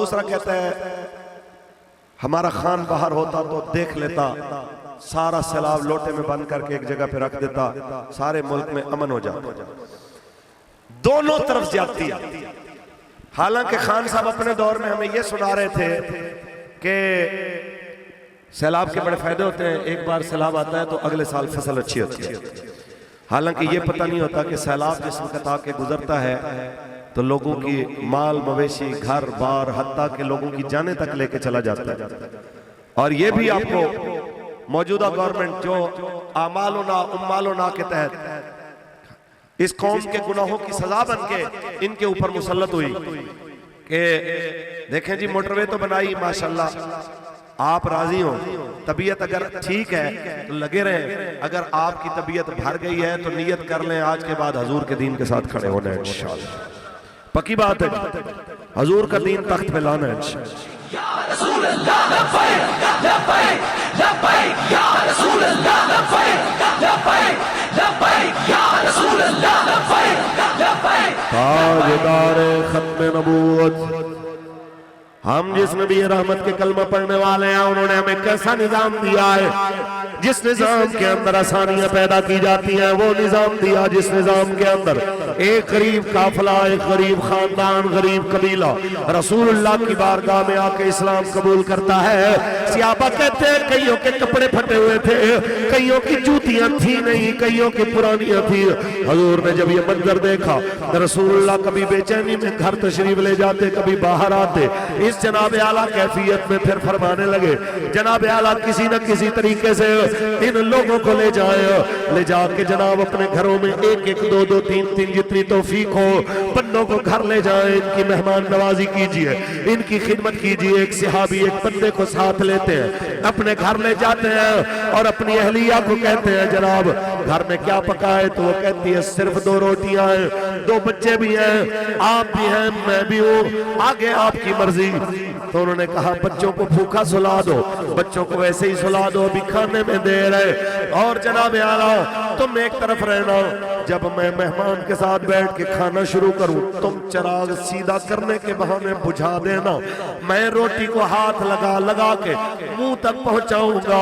दूसरा कहता है हमारा खान बाहर होता तो देख लेता, सारा सैलाब लोटे में बंद करके एक जगह पे रख देता, सारे मुल्क में अमन हो जाता। दोनों तरफ ज्यादती है। हालांकि खान साहब अपने दौर में हमें यह सुना रहे थे कि सैलाब के बड़े फायदे होते हैं, एक बार सैलाब आता है तो अगले साल फसल अच्छी होती है। हालांकि ये पता नहीं होता कि सैलाब जिस वक्त आके गुजरता है तो लोगों की माल मवेशी घर बार हत्ता के लोगों की जाने तक लेके चला जाता है। और ये भी आपको मौजूदा गवर्नमेंट जो आमालोना उम्मालोना के तहत इस कौम के गुनाहों की सजा बन के इनके ऊपर मुसल्लत हुई कि देखें जी मोटरवे तो बनाई माशाल्लाह, आप राजी हो, तबीयत अगर ठीक है तो लगे रहें, अगर आपकी तबीयत भर गई है तो नियत कर लें आज के बाद हजूर के दीन के साथ खड़े होना है इंशाअल्लाह। पक्की बात है, हजूर का दीन तख्त पे लाना है इंशाअल्लाह। ताजदार खत्म नबूवत, हम जिस नबी रहमत के कलमा पढ़ने वाले हैं उन्होंने हमें कैसा निजाम दिया है, जिस निजाम के अंदर आसानियां पैदा की जाती हैं वो निजाम दिया, जिस निजाम के अंदर एक गरीब काफिला, एक गरीब खानदान, गरीब कबीला रसूलुल्लाह की बारगाह में आके इस्लाम कबूल करता है। सियाबा कहते हैं कईयों के कपड़े फटे हुए थे, कईयों की जूतियां थी नहीं, कईयों की पुरानियां थी। हजूर ने जब ये मंजर देखा तो रसूलुल्लाह कभी बेचैनी में घर तशरीफ ले जाते, कभी बाहर आते। इस जनाब आला कैफियत में फिर फरमाने लगे जनाब आला किसी न किसी तरीके से इन लोगों को ले जाके जनाब अपने घरों में एक एक दो दो तीन तीन जितनी तौफीक हो बंदों को घर ले जाए, इनकी मेहमान नवाजी कीजिए, इनकी खिदमत कीजिए। एक सहाबी एक बंदे को साथ लेते हैं, अपने घर ले जाते हैं और अपनी अहलिया को कहते हैं जनाब घर में क्या पका है, तो वो कहती है सिर्फ 2 रोटियां हैं, 2 बच्चे भी हैं, आप भी हैं, मैं भी हूँ, आगे आपकी मर्जी। तो उन्होंने कहा बच्चों को भूखा सुला दो, बच्चों को वैसे ही सुला दो, अभी खाने में देर है। और जनाब आला तुम एक तरफ रहना, जब मैं मेहमान के साथ बैठ के खाना शुरू करूं तुम चिराग सीधा करने के बहाने बुझा देना, मैं रोटी को हाथ लगा लगा के मुंह तक पहुंचाऊंगा,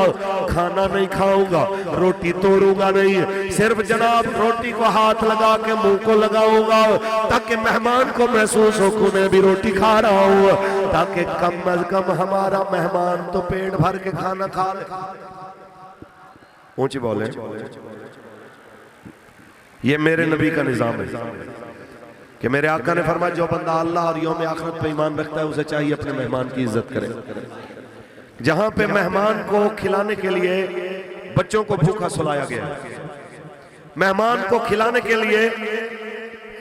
खाना नहीं खाऊंगा, रोटी तोड़ूंगा नहीं, सिर्फ जनाब रोटी को हाथ लगा के मुंह को लगाऊंगा ताकि मेहमान को महसूस हो कि मैं भी रोटी खा रहा हूं, ताकि कम अज कम हमारा मेहमान तो पेट भर के खाना खा ले। ऊंची बोले, ये मेरे नबी का निजाम है कि मेरे आका ने फरमाया जो बंदा अल्लाह और यौम आखिरत पे ईमान रखता है उसे चाहिए अपने मेहमान की इज्जत करे। जहां पे मेहमान को खिलाने के लिए बच्चों को भूखा सुलाया गया, मेहमान को खिलाने के लिए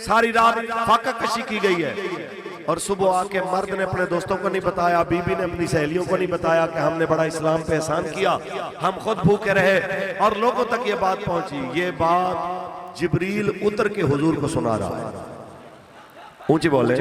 सारी रात फाका कशी की गई है, और सुबह आके मर्द ने अपने दोस्तों को नहीं बताया, बीबी ने अपनी सहेलियों को नहीं बताया कि हमने बड़ा इस्लाम पे एहसान किया, हम खुद भूखे रहे, और लोगों तक ये बात पहुंची। ये बात जिब्रील उतर के हुजूर को सुना रहा है। ऊंची बोले,